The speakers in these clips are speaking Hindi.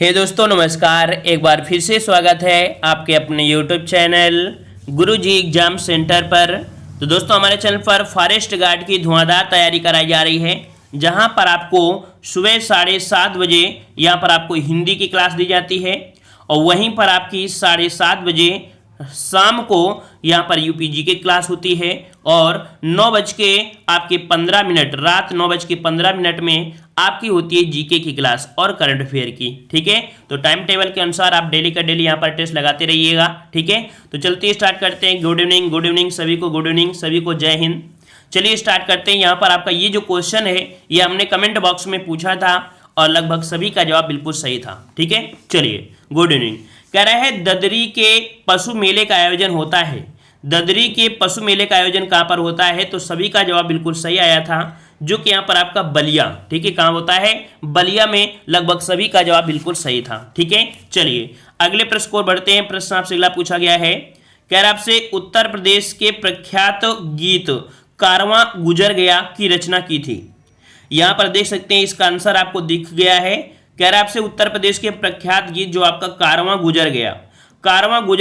हे दोस्तों नमस्कार। एक बार फिर से स्वागत है आपके अपने YouTube चैनल गुरुजी एग्जाम सेंटर पर। तो दोस्तों हमारे चैनल पर फॉरेस्ट गार्ड की धुआंधार तैयारी कराई जा रही है, जहां पर आपको सुबह 7:30 बजे यहाँ पर आपको हिंदी की क्लास दी जाती है और वहीं पर आपकी 7:30 बजे शाम को यहाँ पर यूपीजी की क्लास होती है और 9:15 रात 9:15 में आपकी होती है जीके की क्लास और करंट अफेयर की। ठीक है, तो टाइम टेबल के अनुसार आप डेली का डेली यहाँ पर टेस्ट लगाते रहिएगा। ठीक है, तो चलते स्टार्ट करते हैं। गुड इवनिंग सभी को, गुड इवनिंग सभी को, जय हिंद। चलिए स्टार्ट करते हैं। यहाँ पर आपका ये जो क्वेश्चन है ये हमने कमेंट बॉक्स में पूछा था और लगभग सभी का जवाब बिल्कुल सही था। ठीक है, चलिए गुड इवनिंग। कह रहा है ददरी के पशु मेले का आयोजन होता है। ददरी के पशु मेले का आयोजन कहाँ पर होता है? तो सभी का जवाब बिल्कुल सही आया था, जो कि यहाँ पर आपका बलिया। ठीक है, कहाँ होता है? बलिया में। लगभग सभी का जवाब बिल्कुल सही था। ठीक है, चलिए अगले प्रश्न को बढ़ते हैं। प्रश्न आपसे अगला पूछा गया है, कह रहा आपसे उत्तर प्रदेश के प्रख्यात गीत कारवां गुजर गया की रचना की थी। यहाँ पर देख सकते हैं इसका आंसर आपको दिख गया है। कह रहा है आपसे उत्तर प्रदेश के प्रख्यात गीत जो आपका कारवां गुजर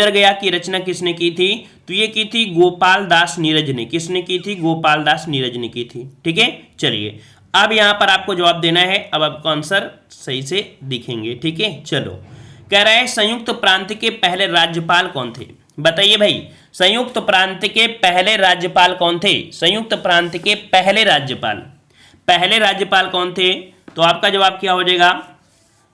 गया की रचना किसने की थी? तो ये की थी गोपाल दास नीरज ने। किसने की थी? गोपाल दास नीरज ने की थी। ठीक है, चलिए अब यहाँ पर आपको जवाब देना है। अब आपको आंसर सही से दिखेंगे। ठीक है, चलो। कह रहा है संयुक्त प्रांत के पहले राज्यपाल कौन थे? बताइए भाई, संयुक्त प्रांत के पहले राज्यपाल कौन थे? संयुक्त प्रांत के पहले राज्यपाल कौन थे? तो आपका जवाब क्या हो जाएगा?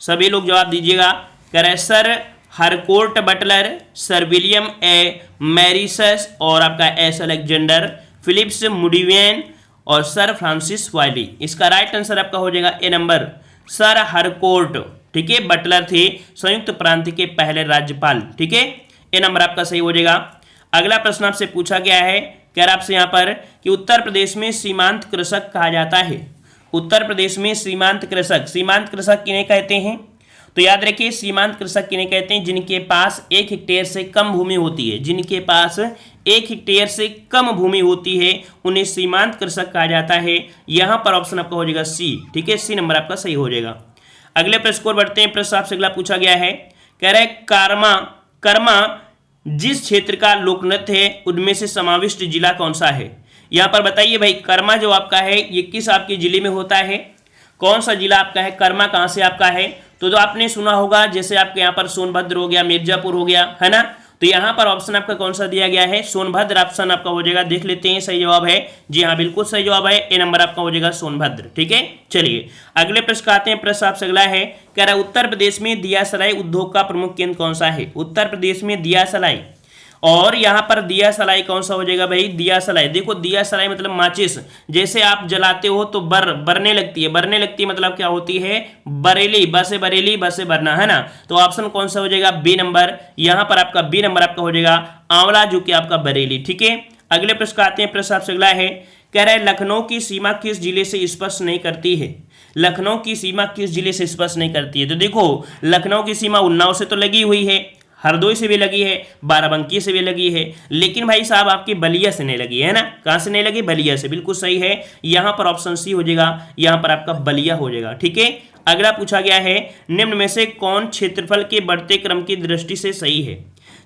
सभी लोग जवाब दीजिएगा। कह रहा है sir Harcourt Butler, sir William ए मैरिसस और आपका एस अलेक्जेंडर, फिलिप्स मुडिवेन और सर फ्रांसिस वाइली। इसका राइट आंसर आपका हो जाएगा ए नंबर, सर हरकोर्ट। ठीक है, बटलर थे संयुक्त प्रांत के पहले राज्यपाल। ठीक है, ए नंबर आपका सही हो जाएगा। अगला प्रश्न आपसे पूछा गया है, कह रहा आपसे यहाँ पर कि उत्तर प्रदेश में सीमांत कृषक कहा जाता है। उत्तर प्रदेश में सीमांत कृषक किन्हें कहते हैं? तो याद रखिए, सीमांत कृषक किन्हें कहते हैं? जिनके पास 1 हेक्टेयर से कम भूमि होती है। जिनके पास 1 हेक्टेयर से कम भूमि होती है उन्हें सीमांत कृषक कहा जाता है। यहाँ पर ऑप्शन आपका हो जाएगा सी। ठीक है, सी नंबर आपका सही हो जाएगा। अगले प्रश्न को बढ़ते हैं। प्रश्न आपसे अगला पूछा गया है, कह रहा है कर्मा जिस क्षेत्र का लोकनृत्य है उनमें से समाविष्ट जिला कौन सा है? यहाँ पर बताइए भाई, कर्मा जो आपका है ये किस आपके जिले में होता है? कौन सा जिला आपका है? कर्मा कहाँ से आपका है? तो जो आपने सुना होगा, जैसे आपके यहाँ पर सोनभद्र हो गया, मिर्जापुर हो गया, है ना। तो यहाँ पर ऑप्शन आपका कौन सा दिया गया है? सोनभद्र ऑप्शन आपका हो जाएगा। देख लेते हैं सही जवाब है। जी हाँ, बिल्कुल सही जवाब है। ए नंबर आपका हो जाएगा सोनभद्र। ठीक है, चलिए अगले प्रश्न आते हैं। प्रश्न आपसे अगला है, कह रहा है उत्तर प्रदेश में दियासलाई उद्योग का प्रमुख केंद्र कौन सा है? उत्तर प्रदेश में दियासलाई, और यहाँ पर दिया सलाई कौन सा हो जाएगा भाई? दिया सलाई। देखो दिया सलाई मतलब माचिस, जैसे आप जलाते हो तो बरने लगती है मतलब क्या होती है? बरेली, बसे बरना, है ना। तो ऑप्शन कौन सा हो जाएगा? B number. यहाँ पर आपका बी नंबर आपका हो जाएगा आंवला, जो कि आपका बरेली। ठीक है, अगले प्रश्न आते हैं। प्रश्न आपसे अगला है, कह रहा है लखनऊ की सीमा किस जिले से स्पर्श नहीं करती है? लखनऊ की सीमा किस जिले से स्पर्श नहीं करती है? तो देखो लखनऊ की सीमा उन्नाव से तो लगी हुई है, हरदोई से भी लगी है, बाराबंकी से भी लगी है, लेकिन भाई साहब आपकी बलिया से नहीं लगी है ना। कहाँ से नहीं लगी? बलिया से। बिल्कुल सही है, यहाँ पर ऑप्शन सी हो जाएगा। यहाँ पर आपका बलिया हो जाएगा। ठीक है, अगला पूछा गया है, निम्न में से कौन क्षेत्रफल के बढ़ते क्रम की दृष्टि से सही है?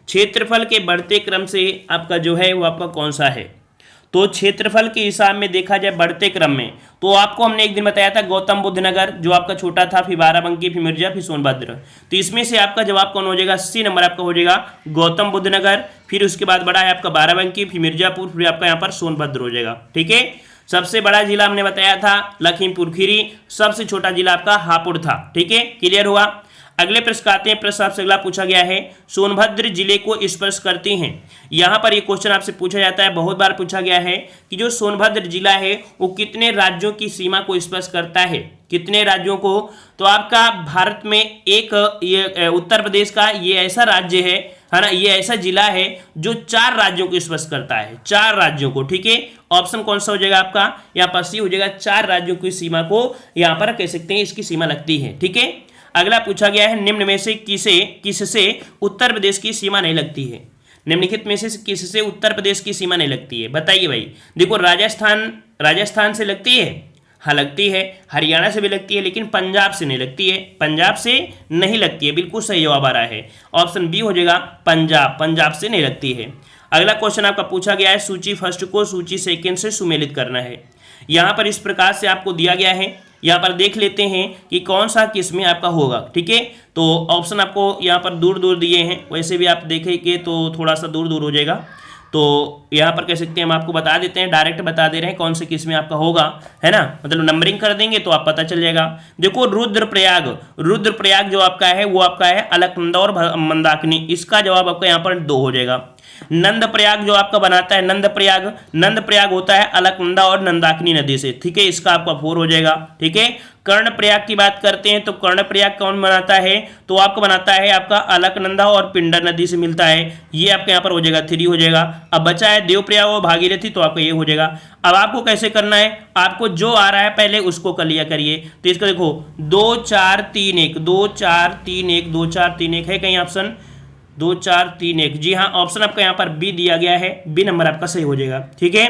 क्षेत्रफल के बढ़ते क्रम से आपका जो है वो आपका कौन सा है? तो क्षेत्रफल के हिसाब में देखा जाए बढ़ते क्रम में, तो आपको हमने एक दिन बताया था गौतम बुद्ध नगर जो आपका छोटा था, फिर बाराबंकी, फिर मिर्जा, फिर सोनभद्र। तो इसमें से आपका जवाब कौन हो जाएगा? सी नंबर आपका हो जाएगा गौतम बुद्ध नगर, फिर उसके बाद बड़ा है आपका बाराबंकी, फिर मिर्जापुर, फिर आपका यहाँ पर सोनभद्र हो जाएगा। ठीक है, सबसे बड़ा जिला हमने बताया था लखीमपुर खीरी, सबसे छोटा जिला आपका हापुड़ था। ठीक है, क्लियर हुआ। अगले प्रश्न आते हैं। प्रश्न आपसे अगला पूछा गया है, सोनभद्र जिले को स्पर्श करती हैं। यहाँ पर ये क्वेश्चन आपसे पूछा जाता है, बहुत बार पूछा गया है कि जो सोनभद्र जिला है वो कितने राज्यों की सीमा को स्पर्श करता है? कितने राज्यों को? तो आपका भारत में एक ये उत्तर प्रदेश का ये ऐसा राज्य है ना, ये ऐसा जिला है जो 4 राज्यों को स्पर्श करता है, 4 राज्यों को। ठीक है, ऑप्शन कौन सा हो जाएगा आपका? यहाँ पर सी हो जाएगा। 4 राज्यों की सीमा को यहाँ पर कह सकते हैं इसकी सीमा लगती है। ठीक है, अगला पूछा गया है, निम्न में से किससे उत्तर प्रदेश की सीमा नहीं लगती है? निम्नलिखित में से किससे उत्तर प्रदेश की सीमा नहीं लगती है? बताइए भाई। देखो राजस्थान से लगती है, हाँ लगती है, हरियाणा से भी लगती है, लेकिन पंजाब से नहीं लगती है, पंजाब से नहीं लगती है। बिल्कुल सही जवाब आ रहा है, ऑप्शन बी हो जाएगा पंजाब, पंजाब से नहीं लगती है। अगला क्वेश्चन आपका पूछा गया है, सूची फर्स्ट को सूची सेकेंड से सुमेलित करना है। यहाँ पर इस प्रकार से आपको दिया गया है, यहाँ पर देख लेते हैं कि कौन सा किस में आपका होगा। ठीक है, तो ऑप्शन आपको यहाँ पर दूर दूर दिए हैं, वैसे भी आप देखेंगे तो थोड़ा सा दूर दूर हो जाएगा। तो यहाँ पर कह सकते हैं, हम आपको बता देते हैं, डायरेक्ट बता दे रहे हैं कौन से किस में आपका होगा, है ना, मतलब नंबरिंग कर देंगे तो आप पता चल जाएगा। देखो रुद्रप्रयाग, रुद्रप्रयाग जो आपका है वो आपका है अलकनंदा और मंदाकिनी, इसका जवाब आपका यहाँ पर 2 हो जाएगा। नंद प्रयाग जो आपका बनाता है, नंद प्रयाग होता है अलकनंदा और नंदाकिनी नदी से। ठीक है, इसका आपका 4 हो जाएगा। ठीक है, कर्ण प्रयाग की बात करते हैं तो कर्ण प्रयाग कौन बनाता है, तो आपका बनाता है आपका अलकनंदा और पिंडर नदी से मिलता है, ये आपके यहाँ पर हो जाएगा 3 हो जाएगा। अब बचा है देव प्रयाग और भागीरथी, तो आपका ये हो जाएगा। अब आपको कैसे करना है, आपको जो आ रहा है पहले उसको कर लिया करिए। तो इसका देखो 2 4 3 1, 2 4 3 1, 2 4 3 1 है कहीं ऑप्शन, 2 4 3 1, जी हाँ, ऑप्शन आपका यहाँ पर बी दिया गया है, बी नंबर आपका सही हो जाएगा। ठीक है,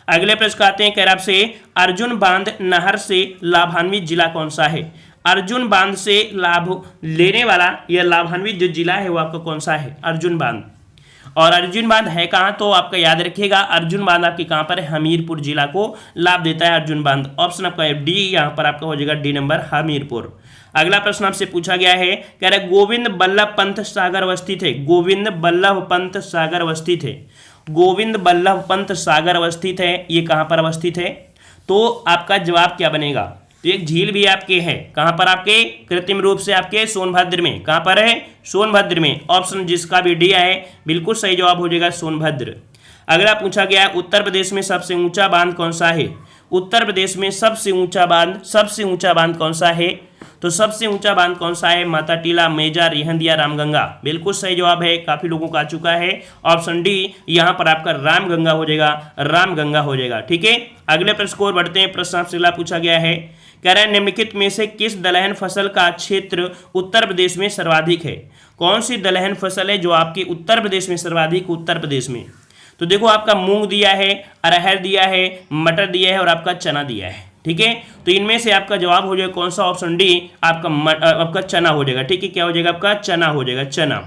अगले प्रश्न का आते हैं, कह रहा आपसे अर्जुन बांध नहर से लाभान्वित जिला कौन सा है। अर्जुन बांध से लाभ लेने वाला या लाभान्वित जो जिला है वो आपका कौन सा है, अर्जुन बांध। और अर्जुन बांध है कहाँ, तो आपका याद रखिएगा अर्जुन बांध आपके कहाँ पर है, हमीरपुर जिला को लाभ देता है अर्जुन बांध। ऑप्शन आपका डी यहाँ पर आपका हो जाएगा, डी नंबर हमीरपुर। अगला प्रश्न आपसे पूछा गया है, कह रहा है गोविंद बल्लभ पंत सागर अवस्थित है, गोविंद बल्लभ पंत सागर अवस्थित है, गोविंद बल्लभ पंत सागर अवस्थित है, ये कहाँ पर अवस्थित है, तो आपका जवाब क्या बनेगा। तो एक झील भी आपके है, कहाँ पर आपके, कृत्रिम रूप से आपके सोनभद्र में, कहाँ पर है, सोनभद्र में। ऑप्शन जिसका भी डी है बिल्कुल सही जवाब हो जाएगा सोनभद्र। अगला पूछा गया है, उत्तर प्रदेश में सबसे ऊंचा बांध कौन सा है, उत्तर प्रदेश में सबसे ऊंचा बांध कौन सा है, तो सबसे ऊंचा बांध कौन सा है, माता टीला, मेजा, रिहंद या रामगंगा। बिल्कुल सही जवाब है, काफी लोगों का आ चुका है, ऑप्शन डी यहाँ पर आपका रामगंगा हो जाएगा, रामगंगा हो जाएगा। ठीक है, अगले प्रश्न को बढ़ते हैं। प्रश्न आपसे अगला पूछा गया है, कह रहा है निम्नलिखित में से किस दलहन फसल का क्षेत्र उत्तर प्रदेश में सर्वाधिक है। कौन सी दलहन फसल है जो आपकी उत्तर प्रदेश में सर्वाधिक, उत्तर प्रदेश में। तो देखो आपका मूंग दिया है, अरहर दिया है, मटर दिया है और आपका चना दिया है। ठीक है, तो इनमें से आपका जवाब हो जाएगा कौन सा, ऑप्शन डी आपका चना हो जाएगा। ठीक है, क्या हो जाएगा आपका, चना हो जाएगा, चना।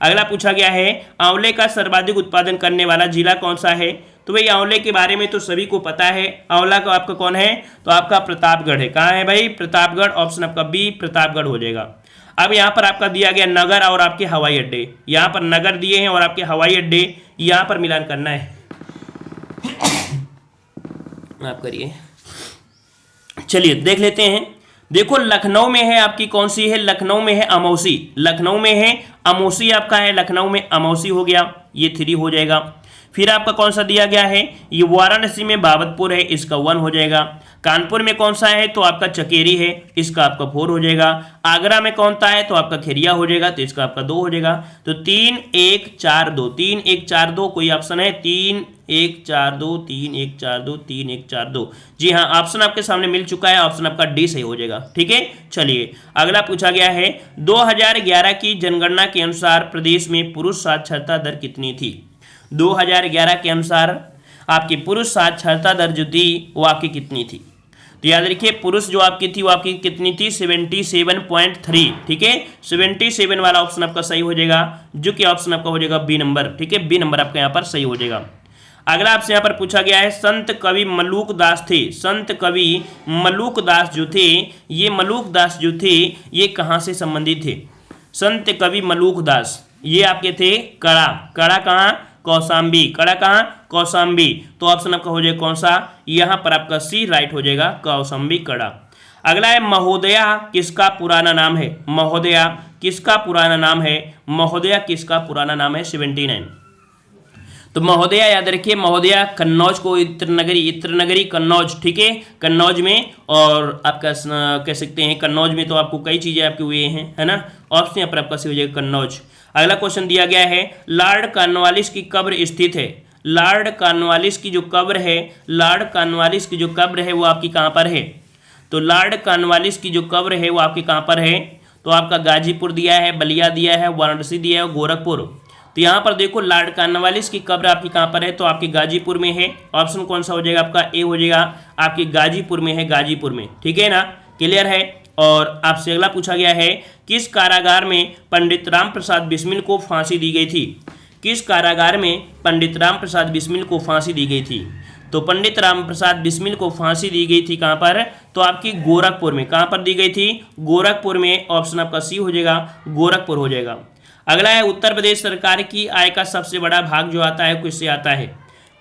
अगला पूछा गया है, आंवले का सर्वाधिक उत्पादन करने वाला जिला कौन सा है। तो भाई आंवले के बारे में तो सभी को पता है, आंवला का आपका कौन है, तो आपका प्रतापगढ़ है। कहाँ है भाई, प्रतापगढ़, ऑप्शन आपका बी प्रतापगढ़ हो जाएगा। अब यहाँ पर आपका दिया गया नगर और आपके हवाई अड्डे, यहाँ पर नगर दिए हैं और आपके हवाई अड्डे, यहाँ पर मिलान करना है। आप करिए, चलिए देख लेते हैं। देखो लखनऊ में है आपकी कौन सी है, लखनऊ में है अमौसी, लखनऊ में है अमौसी आपका है, लखनऊ में अमौसी हो गया, ये 3 हो जाएगा। फिर आपका कौन सा दिया गया है, ये वाराणसी में बाबतपुर है, इसका 1 हो जाएगा। कानपुर में कौन सा है, तो आपका चकेरी है, इसका आपका 4 हो जाएगा। आगरा में कौन सा है, तो आपका खेरिया हो जाएगा, तो इसका आपका 2 हो जाएगा। तो 3 1 4 2, 3 1 4 2 कोई ऑप्शन है, 3 1 4 2, 3 1 4 2, 3 1 4 2, जी हाँ, ऑप्शन आपके सामने मिल चुका है, ऑप्शन आपका डी सही हो जाएगा। ठीक है, चलिए अगला पूछा गया है, 2011 की जनगणना के अनुसार प्रदेश में पुरुष साक्षरता दर कितनी थी। 2011 के अनुसार आपकी पुरुष साक्षरता दर जो थी वो आपकी कितनी थी, तो याद रखिए पुरुष जो आपकी थी वो आपकी कितनी थी, 77.3। ठीक है, 77 वाला ऑप्शन आपका सही हो जाएगा, जो कि ऑप्शन आपका हो जाएगा बी नंबर। ठीक है, बी नंबर आपका यहाँ पर सही हो जाएगा। अगला आपसे यहाँ पर पूछा गया है, संत कवि मलूक दास थे, संत कवि मलूक दास जो थे, ये मलूक दास जो थे ये कहाँ से संबंधित थे। संत कवि मलूक दास ये आपके थे कड़ा, कड़ा कहाँ, कौशाम्बी, कड़ा कहाँ, कौशाम्बी। तो ऑप्शन आपका हो जाएगा कौन सा, यहाँ पर आपका सी राइट हो जाएगा, कौशाम्बी कड़ा। अगला है महोदया किसका पुराना नाम है, महोदया किसका पुराना नाम है, महोदया किसका पुराना नाम है, 79। तो महोदया याद रखिए, महोदया कन्नौज को इत्रनगरी कन्नौज, ठीक है, कन्नौज में, और आपका कह सकते हैं कन्नौज में तो आपको कई चीज़ें आपके हुए हैं, है ना, ऑप्शन यहाँ पर आपका सही हो जाएगा कन्नौज। अगला क्वेश्चन दिया गया है, लॉर्ड कॉर्नवालिस की कब्र स्थित है, लॉर्ड कॉर्नवालिस की जो कब्र है, लॉर्ड कॉर्नवालिस की जो कब्र है वो आपकी कहाँ पर है, तो लॉर्ड कॉर्नवालिस की जो कब्र है वो आपकी कहाँ पर है, तो आपका गाजीपुर दिया है, बलिया दिया है, वाराणसी दिया है, गोरखपुर। तो यहाँ पर देखो लॉर्ड कॉर्नवालिस की कब्र आपकी कहाँ पर है, तो आपकी गाजीपुर में है। ऑप्शन कौन सा हो जाएगा आपका, ए हो जाएगा, आपकी गाजीपुर में है, गाजीपुर में। ठीक है ना, क्लियर है। और आपसे अगला पूछा गया है, किस कारागार में पंडित राम प्रसाद बिस्मिल को फांसी दी गई थी? किस कारागार में पंडित राम प्रसाद बिस्मिल को फांसी दी गई थी? तो पंडित राम प्रसाद बिस्मिल को फांसी दी गई थी कहाँ पर, तो आपकी गोरखपुर में। कहाँ पर दी गई थी? गोरखपुर में। ऑप्शन आपका सी हो जाएगा, गोरखपुर हो जाएगा। अगला है, उत्तर प्रदेश सरकार की आय का सबसे बड़ा भाग जो आता है किससे आता है?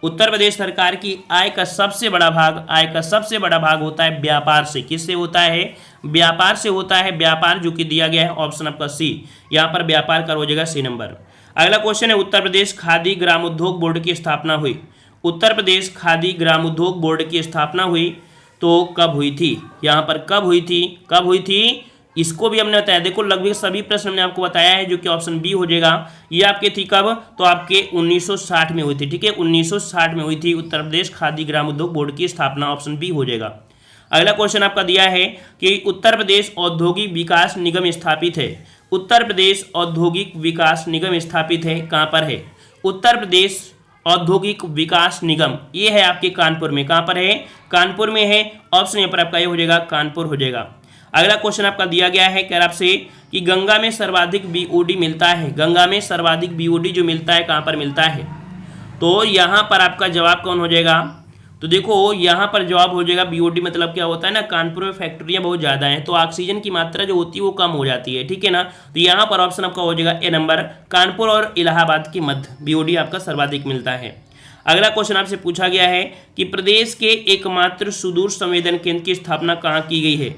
उत्तर प्रदेश सरकार की आय का सबसे बड़ा भाग होता है व्यापार से। किससे होता है? व्यापार से होता है। व्यापार जो कि दिया गया है ऑप्शन आपका सी, यहाँ पर व्यापार का हो जाएगा सी नंबर। अगला क्वेश्चन है, उत्तर प्रदेश खादी ग्रामोद्योग बोर्ड की स्थापना हुई। उत्तर प्रदेश खादी ग्रामोद्योग बोर्ड की स्थापना हुई तो कब हुई थी? यहाँ पर कब हुई थी? इसको भी हमने बताया। देखो लगभग सभी प्रश्न हमने आपको बताया है, जो कि ऑप्शन बी हो जाएगा। ये आपके थी कब? तो आपके 1960 में हुई थी। ठीक है, 1960 में हुई थी उत्तर प्रदेश खादी ग्रामोद्योग बोर्ड की स्थापना। ऑप्शन बी हो जाएगा। अगला क्वेश्चन आपका दिया है कि उत्तर प्रदेश औद्योगिक विकास निगम स्थापित है। उत्तर प्रदेश औद्योगिक विकास निगम स्थापित है कहाँ पर है? उत्तर प्रदेश औद्योगिक विकास निगम, ये है आपके कानपुर में। कहाँ पर है? कानपुर में है। ऑप्शन यहाँ पर आपका ये हो जाएगा, कानपुर हो जाएगा। अगला क्वेश्चन आपका दिया गया है, कह रहा आपसे कि गंगा में सर्वाधिक बीओडी मिलता है। गंगा में सर्वाधिक बीओडी जो मिलता है कहाँ पर मिलता है? तो यहाँ पर आपका जवाब कौन हो जाएगा? तो देखो यहाँ पर जवाब हो जाएगा बीओडी, मतलब क्या होता है ना, कानपुर में फैक्ट्रियाँ बहुत ज़्यादा हैं तो ऑक्सीजन की मात्रा जो होती है वो कम हो जाती है। ठीक है ना, तो यहाँ पर ऑप्शन आपका हो जाएगा ए नंबर, कानपुर और इलाहाबाद के मध्य बीओडी आपका सर्वाधिक मिलता है। अगला क्वेश्चन आपसे पूछा गया है कि प्रदेश के एकमात्र सुदूर संवेदन केंद्र की स्थापना कहाँ की गई है?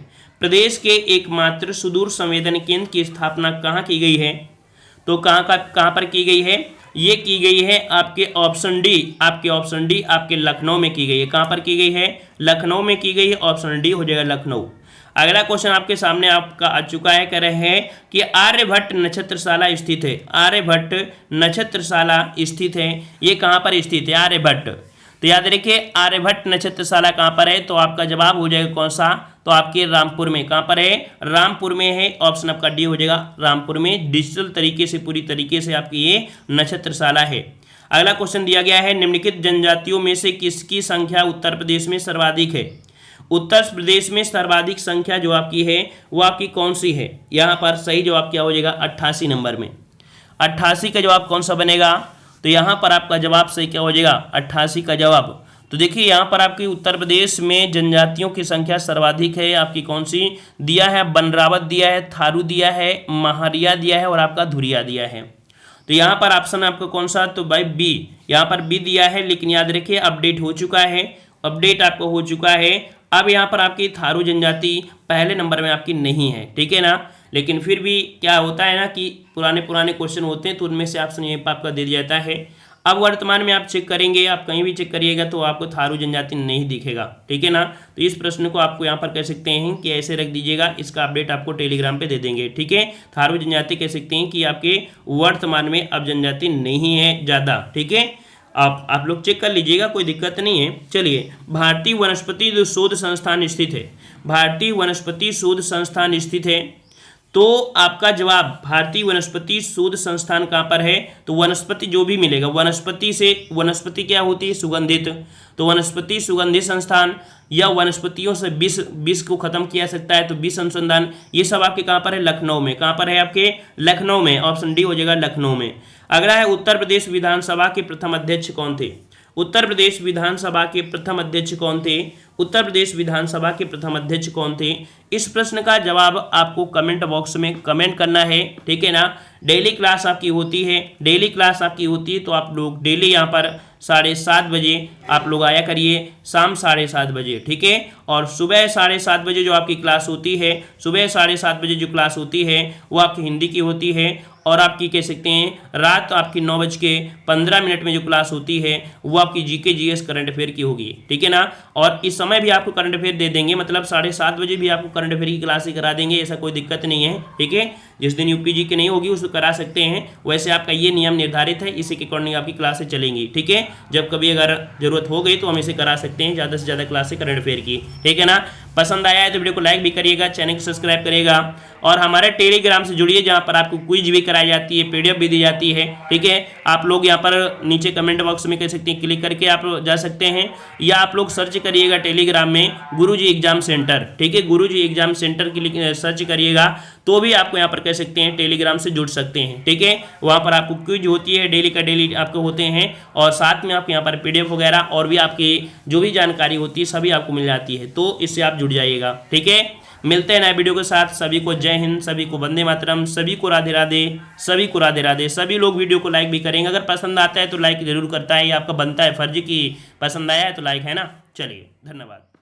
प्रदेश के एकमात्र सुदूर संवेदन केंद्र की स्थापना कहाँ की गई है? तो कहाँ पर की गई है? ये की गई है आपके ऑप्शन डी, आपके लखनऊ में की गई है। कहाँ पर की गई है? लखनऊ में की गई है। ऑप्शन डी हो जाएगा, लखनऊ। अगला क्वेश्चन आपके सामने आपका आ चुका है, कह रहे हैं कि आर्यभट्ट नक्षत्रशाला स्थित है। आर्यभट्ट नक्षत्रशाला स्थित है, ये कहाँ पर स्थित है? आर्यभट्ट। तो याद रखिए आर्यभट्ट नक्षत्रशाला कहाँ पर है, तो आपका जवाब हो जाएगा कौन सा? तो आपके रामपुर में। कहाँ पर है? रामपुर में है। ऑप्शन आपका डी हो जाएगा, रामपुर में। डिजिटल तरीके से, पूरी तरीके से आपकी ये नक्षत्रशाला है। अगला क्वेश्चन दिया गया है, निम्नलिखित जनजातियों में से किसकी संख्या उत्तर प्रदेश में सर्वाधिक है? उत्तर प्रदेश में सर्वाधिक संख्या जो आपकी है वो आपकी कौन सी है? यहाँ पर सही जवाब क्या हो जाएगा? 88 नंबर में। 88 का जवाब कौन सा बनेगा? तो यहाँ पर आपका जवाब सही क्या हो जाएगा? 88 का जवाब। तो देखिए यहाँ पर आपकी उत्तर प्रदेश में जनजातियों की संख्या सर्वाधिक है। आपकी कौन सी दिया है? बनरावत दिया है, थारू दिया है, महारिया दिया है और आपका धुरिया दिया है। तो यहाँ पर ऑप्शन आपका कौन सा? तो भाई बी, यहाँ पर बी दिया है। लेकिन याद रखिए अपडेट हो चुका है, अपडेट आपको हो चुका है। अब यहाँ पर आपकी थारू जनजाति पहले नंबर में आपकी नहीं है। ठीक है ना, लेकिन फिर भी क्या होता है ना कि पुराने क्वेश्चन होते हैं तो उनमें से ऑप्शन यहीं पर आपका दे दिया जाता है। अब वर्तमान में आप चेक करेंगे, आप कहीं भी चेक करिएगा तो आपको थारू जनजाति नहीं दिखेगा। ठीक है ना, तो इस प्रश्न को आपको यहाँ पर कह सकते हैं कि ऐसे रख दीजिएगा, इसका अपडेट आपको टेलीग्राम पे दे देंगे। ठीक है, थारू जनजाति कह सकते हैं कि आपके वर्तमान में अब जनजाति नहीं है ज़्यादा। ठीक है, आप लोग चेक कर लीजिएगा, कोई दिक्कत नहीं है। चलिए, भारतीय वनस्पति शोध संस्थान स्थित है। भारतीय वनस्पति शोध संस्थान स्थित है, तो आपका जवाब भारतीय वनस्पति शोध संस्थान कहाँ पर है? तो वनस्पति जो भी मिलेगा, वनस्पति से, वनस्पति क्या होती है? सुगंधित। तो वनस्पति सुगंधित संस्थान या वनस्पतियों से विष को खत्म किया सकता है तो विष अनुसंधान, ये सब आपके कहाँ पर है? लखनऊ में। कहाँ पर है आपके? लखनऊ में। ऑप्शन डी हो जाएगा, लखनऊ में। अगला है, उत्तर प्रदेश विधानसभा के प्रथम अध्यक्ष कौन थे? उत्तर प्रदेश विधानसभा के प्रथम अध्यक्ष कौन थे? उत्तर प्रदेश विधानसभा के प्रथम अध्यक्ष कौन थे? इस प्रश्न का जवाब आपको कमेंट बॉक्स में कमेंट करना है। ठीक है ना, डेली क्लास आपकी होती है, डेली क्लास आपकी होती है तो आप लोग डेली यहाँ पर 7:30 बजे आप लोग आया करिए, शाम 7:30 बजे। ठीक है, और सुबह 7:30 बजे जो आपकी क्लास होती है, सुबह 7:30 बजे जो क्लास होती है वो आपकी हिंदी की होती है। और आपकी कह सकते हैं रात आपकी 9:15 में जो क्लास होती है वो आपकी जीके जीएस करंट अफेयर की होगी। ठीक है ना, और इस समय भी आपको करंट अफेयर दे देंगे, मतलब 7:30 बजे भी आपको करंट अफेयर की क्लास ही करा देंगे, ऐसा कोई दिक्कत नहीं है। ठीक है, जिस दिन यूपी जी के नहीं होगी उसको करा सकते हैं, वैसे आपका ये नियम निर्धारित है, इसी के अकॉर्डिंग आपकी क्लासें चलेंगी। ठीक है, जब कभी अगर जरूरत हो गई तो हम इसे करा सकते हैं ज़्यादा से ज़्यादा क्लासें करंट अफेयर की। ठीक है ना, पसंद आया है तो वीडियो को लाइक भी करिएगा, चैनल को सब्सक्राइब करिएगा और हमारे टेलीग्राम से जुड़िए, जहाँ पर आपको क्विज भी कराई जाती है, PDF भी दी जाती है। ठीक है, आप लोग यहाँ पर नीचे कमेंट बॉक्स में कह सकते हैं, क्लिक करके आप जा सकते हैं, या आप लोग सर्च करिएगा टेलीग्राम में गुरुजी एग्जाम सेंटर। ठीक है, गुरुजी एग्जाम सेंटर के सर्च करिएगा तो भी आपको यहाँ पर कह सकते हैं टेलीग्राम से जुड़ सकते हैं। ठीक है, वहाँ पर आपको क्विज होती है, डेली का डेली आपको होते हैं, और साथ में आप यहाँ पर PDF वगैरह और भी आपकी जो भी जानकारी होती है सभी आपको मिल जाती है, तो इससे आप जुड़ जाइएगा। ठीक है, मिलते हैं नए वीडियो के साथ। सभी को जय हिंद, सभी को वंदे मातरम, सभी को राधे राधे, सभी को राधे राधे। सभी लोग वीडियो को लाइक भी करेंगे, अगर पसंद आता है तो लाइक जरूर करता है, ये आपका बनता है फर्ज की पसंद आया है तो लाइक, है ना। चलिए, धन्यवाद।